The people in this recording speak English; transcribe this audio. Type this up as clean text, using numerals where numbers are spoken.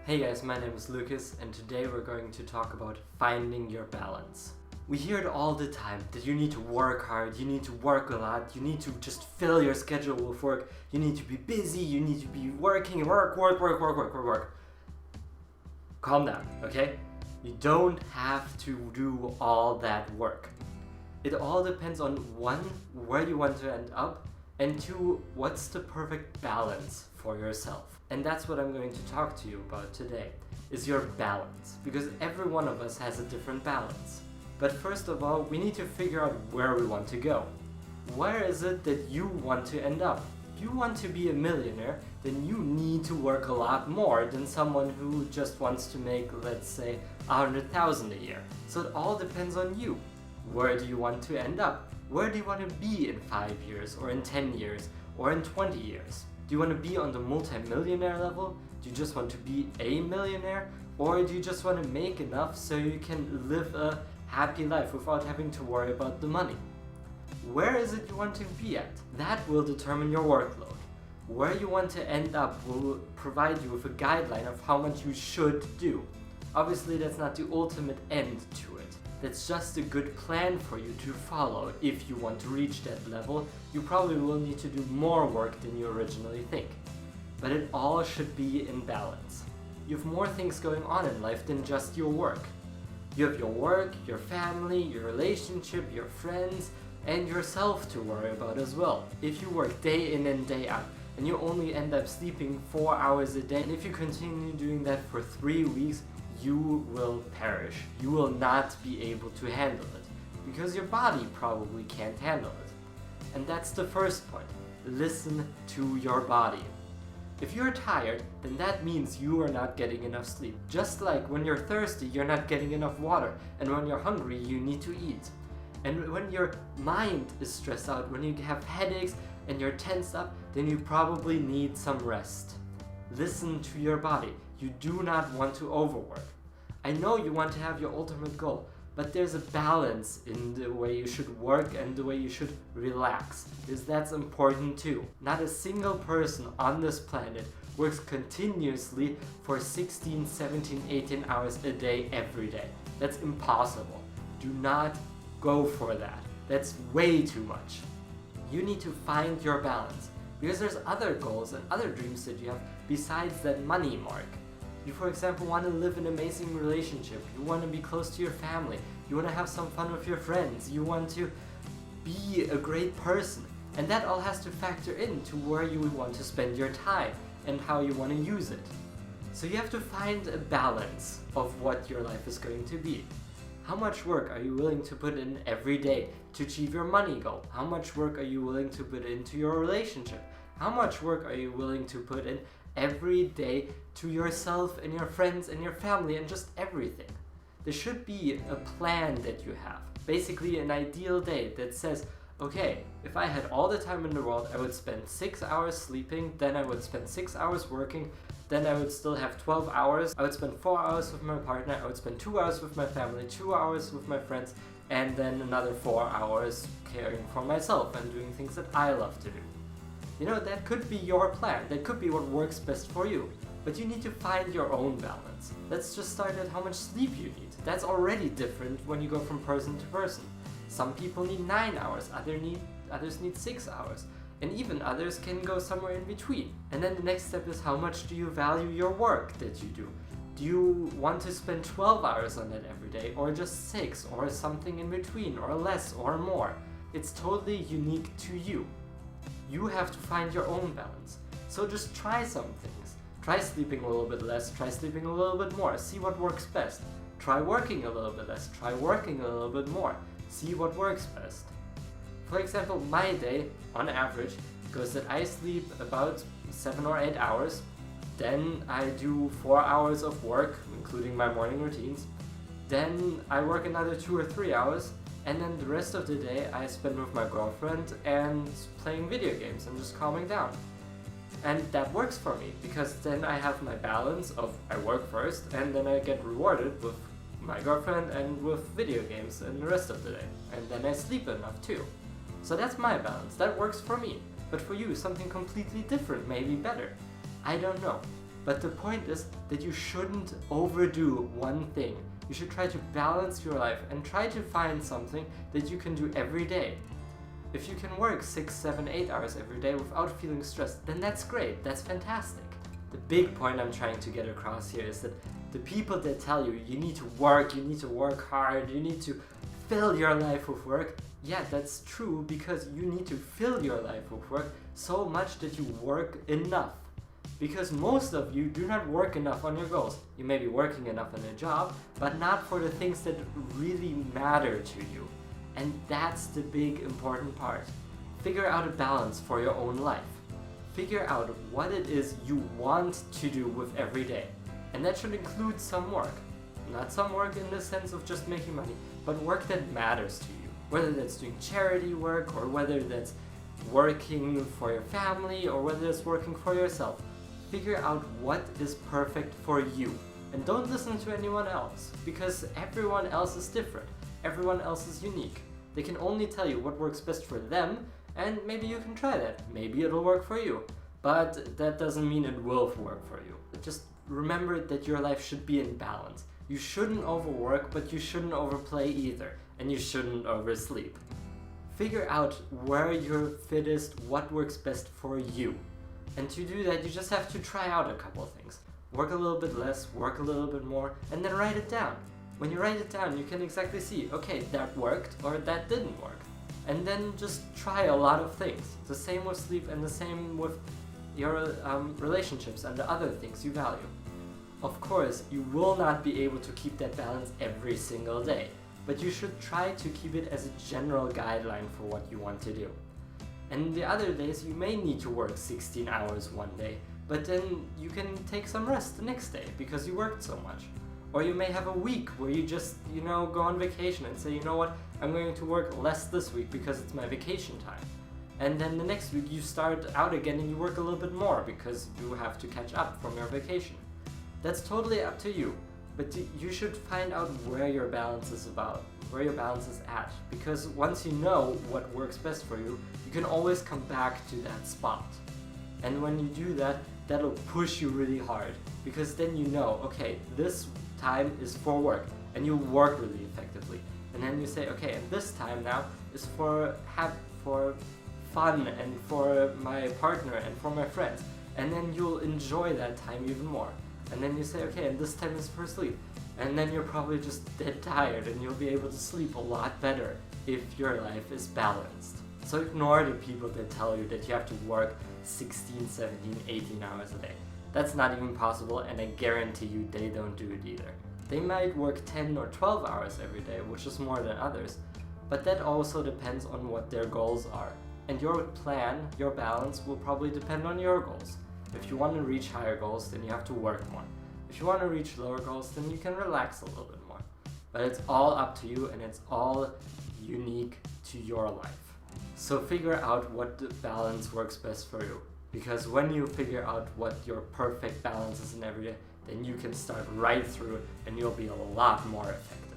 Hey guys, my name is Lucas and today we're going to talk about finding your balance. We hear it all the time that you need to work hard, you need to work a lot, you need to just fill your schedule with work, you need to be busy, you need to be working, work. Calm down, okay? You don't have to do all that work. It all depends on one, where you want to end up, and two, what's the perfect balance for yourself. And that's what I'm going to talk to you about today, is your balance. Because every one of us has a different balance. But first of all, we need to figure out where we want to go. Where is it that you want to end up? If you want to be a millionaire, then you need to work a lot more than someone who just wants to make, let's say, 100,000 a year. So it all depends on you. Where do you want to end up? Where do you want to be in 5 years, or in 10 years, or in 20 years? Do you want to be on the multi-millionaire level? Do you just want to be a millionaire? Or do you just want to make enough so you can live a happy life without having to worry about the money? Where is it you want to be at? That will determine your workload. Where you want to end up will provide you with a guideline of how much you should do. Obviously, that's not the ultimate end to it. That's just a good plan for you to follow. If you want to reach that level, you probably will need to do more work than you originally think. But it all should be in balance. You have more things going on in life than just your work. You have your work, your family, your relationship, your friends, and yourself to worry about as well. If you work day in and day out, and you only end up sleeping 4 hours a day, and if you continue doing that for 3 weeks, you will perish. You will not be able to handle it, because your body probably can't handle it. And that's the first point. Listen to your body. If you're tired, then that means you are not getting enough sleep. Just like when you're thirsty, you're not getting enough water, and when you're hungry, you need to eat. And when your mind is stressed out, when you have headaches and you're tensed up, then you probably need some rest. Listen to your body. You do not want to overwork. I know you want to have your ultimate goal, but there's a balance in the way you should work and the way you should relax, because that's important too. Not a single person on this planet works continuously for 16, 17, 18 hours a day every day. That's impossible. Do not go for that. That's way too much. You need to find your balance, because there's other goals and other dreams that you have besides that money mark. You, for example, want to live an amazing relationship, you want to be close to your family, you want to have some fun with your friends, you want to be a great person, and that all has to factor into where you want to spend your time and how you want to use it. So you have to find a balance of what your life is going to be. How much work are you willing to put in every day to achieve your money goal? How much work are you willing to put into your relationship? How much work are you willing to put in every day to yourself and your friends and your family and just everything? There should be a plan that you have. Basically an ideal day that says, okay, if I had all the time in the world, I would spend 6 hours sleeping, then I would spend 6 hours working, then I would still have 12 hours. I would spend 4 hours with my partner, I would spend 2 hours with my family, 2 hours with my friends, and then another 4 hours caring for myself and doing things that I love to do. You know, that could be your plan, that could be what works best for you. But you need to find your own balance. Let's just start at how much sleep you need. That's already different when you go from person to person. Some people need 9 hours, others need 6 hours. And even others can go somewhere in between. And then the next step is, how much do you value your work that you do? Do you want to spend 12 hours on that every day, or just 6, or something in between, or less, or more? It's totally unique to you. You have to find your own balance. So just try some things. Try sleeping a little bit less, try sleeping a little bit more, see what works best. Try working a little bit less, try working a little bit more, see what works best. For example, my day, on average, goes that I sleep about 7 or 8 hours, then I do 4 hours of work, including my morning routines, then I work another 2 or 3 hours, and then the rest of the day I spend with my girlfriend and playing video games and just calming down. And that works for me, because then I have my balance of I work first and then I get rewarded with my girlfriend and with video games and the rest of the day. And then I sleep enough too. So that's my balance, that works for me. But for you, something completely different may be better. I don't know. But the point is that you shouldn't overdo one thing. You should try to balance your life and try to find something that you can do every day. If you can work 6, 7, 8 hours every day without feeling stressed, then that's great, that's fantastic. The big point I'm trying to get across here is that the people that tell you you need to work hard, you need to fill your life with work, yeah, that's true, because you need to fill your life with work so much that you work enough. Because most of you do not work enough on your goals. You may be working enough on a job, but not for the things that really matter to you. And that's the big important part. Figure out a balance for your own life. Figure out what it is you want to do with every day. And that should include some work. Not some work in the sense of just making money, but work that matters to you. Whether that's doing charity work, or whether that's working for your family, or whether it's working for yourself. Figure out what is perfect for you. And don't listen to anyone else, because everyone else is different. Everyone else is unique. They can only tell you what works best for them, and maybe you can try that. Maybe it'll work for you. But that doesn't mean it will work for you. Just remember that your life should be in balance. You shouldn't overwork, but you shouldn't overplay either. And you shouldn't oversleep. Figure out where you're fittest, what works best for you. And to do that, you just have to try out a couple of things. Work a little bit less, work a little bit more, and then write it down. When you write it down, you can exactly see, okay, that worked or that didn't work. And then just try a lot of things. The same with sleep and the same with your relationships and the other things you value. Of course, you will not be able to keep that balance every single day, but you should try to keep it as a general guideline for what you want to do. And the other days you may need to work 16 hours one day, but then you can take some rest the next day because you worked so much. Or you may have a week where you just, go on vacation and say, you know what, I'm going to work less this week because it's my vacation time. And then the next week you start out again and you work a little bit more because you have to catch up from your vacation. That's totally up to you, but you should find out where your balance is at, because once you know what works best for you, you can always come back to that spot. And when you do that, that'll push you really hard, because then you know, okay, this time is for work, and you work really effectively. And then you say, okay, and this time now is for fun and for my partner and for my friends. And then you'll enjoy that time even more. And then you say, okay, and this time is for sleep. And then you're probably just dead tired and you'll be able to sleep a lot better if your life is balanced. So ignore the people that tell you that you have to work 16, 17, 18 hours a day. That's not even possible, and I guarantee you they don't do it either. They might work 10 or 12 hours every day, which is more than others, but that also depends on what their goals are. And your plan, your balance, will probably depend on your goals. If you want to reach higher goals, then you have to work more. If you want to reach lower goals, then you can relax a little bit more. But it's all up to you, and it's all unique to your life. So figure out what the balance works best for you. Because when you figure out what your perfect balance is in every day, then you can start right through it and you'll be a lot more effective.